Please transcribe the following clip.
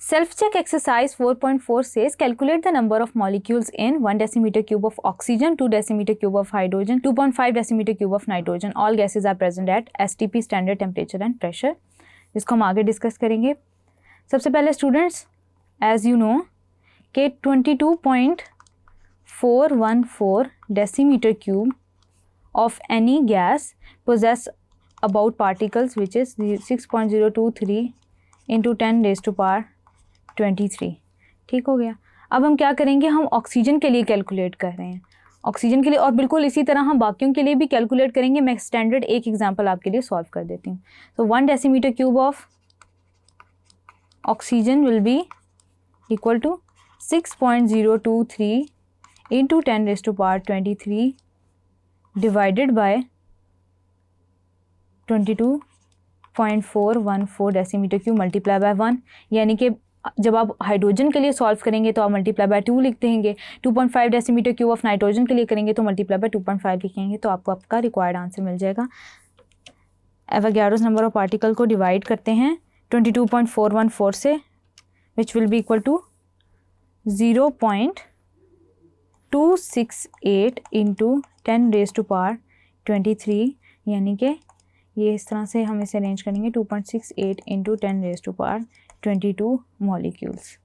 Self check exercise 4.4 says calculate the number of molecules in 1 decimeter cube of oxygen, 2 decimeter cube of hydrogen, 2.5 decimeter cube of nitrogen. All gases are present at STP standard temperature and pressure. इसको हम आगे discuss करेंगे. सबसे पहले students, as you know कि 22.414 decimeter cube of any gas possess about particles which is 6.023 into 10 raised to power 23. ठीक हो गया. अब हम क्या करेंगे, हम ऑक्सीजन के लिए कैलकुलेट कर रहे हैं, ऑक्सीजन के लिए, और बिल्कुल इसी तरह हम बाकियों के लिए भी कैलकुलेट करेंगे. मैं स्टैंडर्ड एक एग्जांपल आपके लिए सॉल्व कर देती हूँ. तो 1 decimeter cube of oxygen will be equal to 6.023 into 10 raised to power 23 divided by 22.414 decimetre cube multiply by 1. यानी कि जब आप हाइड्रोजन के लिए सॉल्व करेंगे तो आप मल्टीप्लाई बाय 2 लिख देंगे. 2.5 डेसीमीटर क्यूब ऑफ नाइट्रोजन के लिए करेंगे तो मल्टीप्लाई बाय 2.5 लिखेंगे, तो आपको आपका रिक्वायर्ड आंसर मिल जाएगा. एवोगाड्रोस नंबर ऑफ पार्टिकल को डिवाइड करते हैं 22.414 से, which will be equal to 0.268 into 10 raised to power 23. यानी कि ये इस तरह से हम इसे अरेंज करेंगे 2.68 into 10 raised to power 22 molecules.